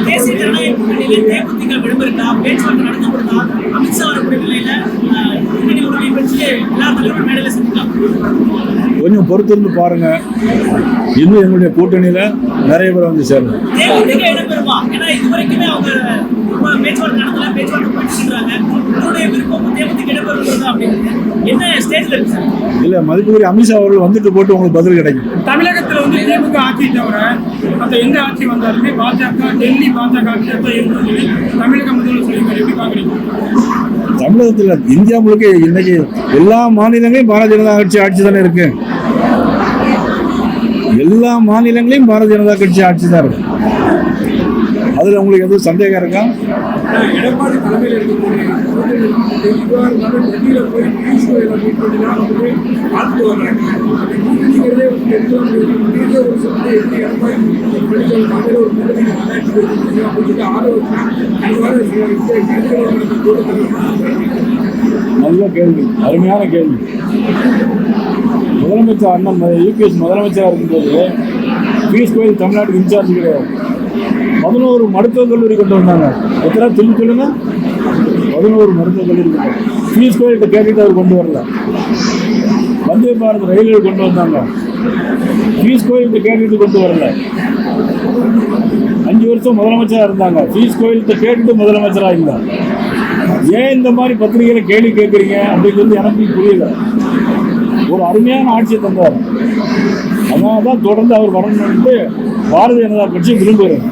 தேசிய ஜனநாயக கூட்டணியில தேமுதிக விடுபடுத்தா பேச்சுவார்த்தை நடத்தப்படுத்தா அமித்ஷா வரக்கூடிய நிலையில கூட்டணி உறுதியை பற்றி எல்லா தலைவரும் மேடையில செஞ்சுக்கலாம். கொஞ்சம் பொறுத்திருந்து பாருங்க, இன்னும் எங்களுடைய கூட்டணியில நிறைய பேர் வந்து சேரணும். தேமுதிக இடம்பெறுமா? ஏன்னா இதுவரைக்குமே அவங்க பேச்சுவார்த்தை நடத்தல, பேச்சுவார்த்தை போயிட்டுருக்காங்க. உங்களுடைய விருப்பம் தேமுதிக இடம்பெறும் அப்படின்னு என்ன ஸ்டேஜ்ல இருக்கு சார்? இல்ல, மதிப்புக்குரிய அமித்ஷா அவர்கள் வந்துட்டு போட்டு உங்களுக்கு பதில் கிடைக்கும். தமிழகத்தில் வந்து திமுக ஆட்சி தவிர மற்ற எந்த ஆட்சி வந்தாலுமே பாஜக டெல்லி பாஜக ஆட்சி தான் தமிழக முதல்வர் சொல்லியிருக்காரு. எப்படி பாக்குறீங்க? தமிழகத்தில் இந்தியா முழுக்க இன்னைக்கு எல்லா மாநிலங்களையும் பாரதிய ஜனதா கட்சி ஆட்சி தானே இருக்கு. எல்லா மாநிலங்களையும் பாரதிய ஜனதா கட்சி ஆட்சி தான் இருக்கு. அதுல உங்களுக்கு எதுவும் சந்தேகம் இருக்கா? எடப்பாடி தலைமையில் இருக்கக்கூடிய டெல்லியில போய் பார்த்துட்டு வர்றாங்க. நல்ல கேள்வி, அருமையான கேள்வி. முதலமைச்சர் அண்ணன் யூபிஎஸ் முதலமைச்சராக இருக்கும்போது பியூஷ் கோயல் தமிழ்நாட்டுக்கு இன்சார்ஜ் கிடையாது. 11 மருத்துவக் கல்லூரி கொண்டு வந்தாங்க. எத்தனை சொல்லுங்க? 11 மருத்துவக் கல்லூரி கொண்டு வந்தாங்க. பியூஷ் கோயல்கிட்ட கேட்டுட்டு அவர் கொண்டு வரல. வந்தே பாரத் ரயில்கள் கொண்டு வந்தாங்க. பியூஷ் கோயல்கிட்ட கேட்டுட்டு கொண்டு வரல. 5 வருஷம் முதலமைச்சராக இருந்தாங்க. பியூஷ் கோயல்கிட்ட கேட்டுட்டு முதலமைச்சராக இல்லை. ஏன் இந்த மாதிரி பத்திரிகையில கேள்வி கேட்குறீங்க அப்படிங்கிறது எனக்கு புரியல. ஒரு அருமையான ஆட்சியை தந்தார். அதனால தான் தொடர்ந்து அவர் வரணும்னு பாரதிய ஜனதா கட்சி விரும்புகிறேன்.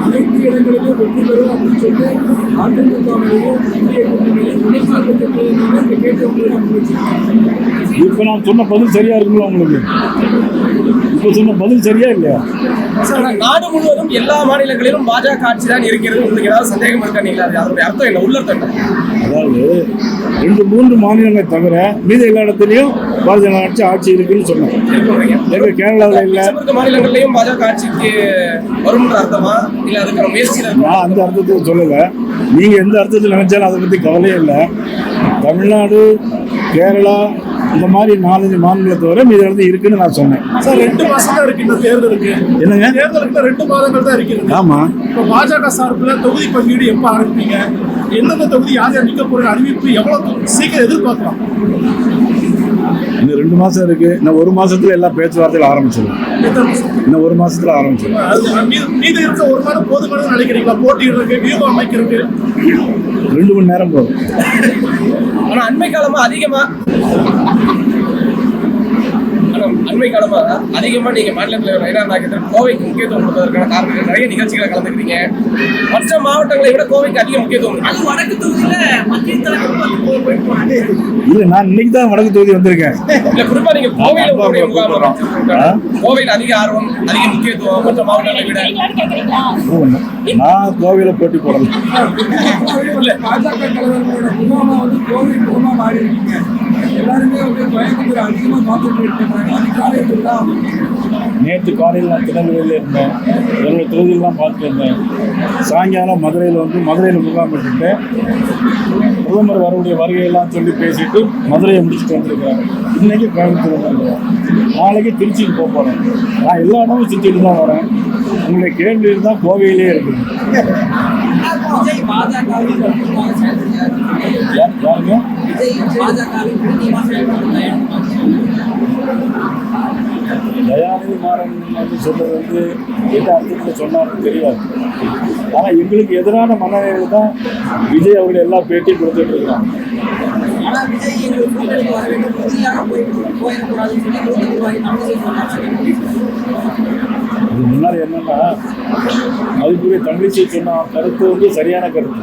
அனைத்து இடங்களிலும் வெற்றி பெறும் அப்படின்னு சொல்லி இப்ப நான் சொன்ன பதில் சரியா இருக்குங்களா உங்களுக்கு? இப்ப சொன்ன பதில் சரியா இல்லையா? நாடு முழுவதும் எல்லா மாநிலங்களிலும் பாஜக ஆட்சி தான் இருக்கிறது. உங்களுக்கு ஏதாவது சந்தேகம் இருக்கீங்களா? அதோட அர்த்தம் என்ன, உள்ளர்த்தம் என்ன? அதாவது 2-3 மாநிலங்களை தவிர மீத எல்லா இடத்துலையும் பாரதிய ஜனதா ஆட்சி இருக்குன்னு சொன்னேன். எங்க கேரளாவில் இல்லை, மாநிலங்கள்லயும் பாஜக ஆட்சிக்கு வரும்ன்ற அர்த்தமா இல்ல அதுக்கு முயற்சியில? நான் அந்த அர்த்தத்தை சொல்லலை. நீங்க எந்த அர்த்தத்தில் நினைச்சாலும் அதை பத்தி கவலையே இல்லை. தமிழ்நாடு, கேரளா இந்த மாதிரி 4-5 மாநிலத்தை தவிர மீது இடத்துல இருக்குன்னு நான் சொன்னேன். சார் 2 மாசம் தான் இருக்கு இந்த தேர்தலுக்கு. என்னங்க? தேர்தலுக்கு 2 மாதங்கள் தான் இருக்கிறது. ஆமா. இப்போ பாஜக சார்பில் தொகுதி பங்கீடு எப்போ ஆரம்பிப்பீங்க? எந்தெந்த தொகுதி யார் யார் நிற்க போற அறிவிப்பு எவ்வளவு சீக்கிரம் எதிர்பார்க்கலாம்? இன்னும் 2 மாசம் இருக்கு. இன்னும் 1 மாசத்துல எல்லா பேச்சுவார்த்தைகள் ஆரம்பிச்சிடும். இன்னும் 1 மாசத்துல ஆரம்பிச்சிடும். மீது இருக்க 1 மாதம் போதுமானது நினைக்கிறீங்களா? போட்டியிடுறதுக்கு, வியூகம் அமைக்கிறதுக்கு 2 மணி நேரம் போதும். ஆனா அண்மை காலமா நீங்க மாநில தலைவர் நயினா நாகேந்திரன் கோவைக்கு முக்கியத்துவம் கொடுப்பதற்கான காரணங்கள் நிறைய நிகழ்ச்சிகளை கலந்துக்கிறீங்க. மற்ற மாவட்டங்களை விட கோவைக்கு அதிக முக்கியத்துவம். அது வடக்கு தொகுதியில மத்திய தலைவர் போயிட்டு இல்ல, நான் இன்னைக்கு தான் வடக்கு தொகுதி வந்திருக்கேன். இல்ல, குறிப்பா நீங்க கோவையில் அதிக ஆர்வம், அதிக முக்கியத்துவம் மற்ற மாவட்டங்களை விட. நான் கோவையில போட்டி போடல. பாஜக தலைவர்களோட முகாமா வந்து கோவை முகமா மாறி இருக்கீங்க. எல்லாருமே வந்து பயங்கர அதிகமா பார்த்துட்டு இருக்காங்க. நேற்று காலையில் நான் திருநெல்வேலியில் இருந்தேன். என்னோட தொகுதியெல்லாம் பார்த்துட்டு இருந்தேன். சாயங்காலம் மதுரையில் முகாமிட்டு பிரதமர் வரக்கூடிய வருகையெல்லாம் சொல்லி பேசிட்டு மதுரையை முடிச்சுட்டு வந்திருக்கிறேன். இன்னைக்கு கோயம்புத்தூர் வந்துருக்கேன். நாளைக்கு திருச்சிக்கு போக போகிறேன். நான் எல்லா இடமும் சுற்றிட்டு தான் வரேன். உங்களுடைய கேள்வி தான் கோவையிலே இருக்குது. யாருங்க? தயாநிதி மாறன் வந்து சொல்றது வந்து எந்த அர்த்தத்தில் சொன்னாலும் தெரியாது. ஆனால் எங்களுக்கு எதிரான மனநிலை தான் விஜய் அவர்கள் எல்லா பேட்டியும் கொடுத்துட்டு இருக்காங்க. இது முன்னாடி என்னன்னா, அதுக்குரிய தமிழிசை சொன்ன கருத்து வந்து சரியான கருத்து.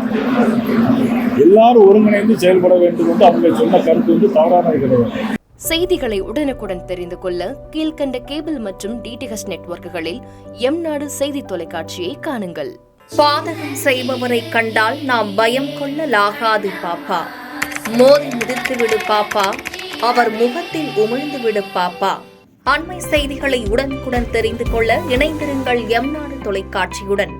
எல்லாரும் ஒருங்கிணைந்து செயல்பட வேண்டும் என்று அவங்க சொன்ன கருத்து வந்து தவறானது கிடையாது. செய்திகளை உடனுக்குடன் தெரிந்து கொள்ள கீழ்கண்ட கேபிள் மற்றும் டிடிஹெச் நெட்வொர்க்குகளில் எம்நாடு செய்தி தொலைக்காட்சியை காணுங்கள். பாதகம் செய்பவரை கண்டால் நாம் பயம் கொள்ளலாகாது பாப்பா. மோதி மிதித்து விடு பாப்பா, அவர் முகத்தில் உமிழ்ந்து விடு பாப்பா. அண்மை செய்திகளை உடனுக்குடன் தெரிந்து கொள்ள இணைந்திருங்கள் எம்நாடு தொலைக்காட்சியுடன்.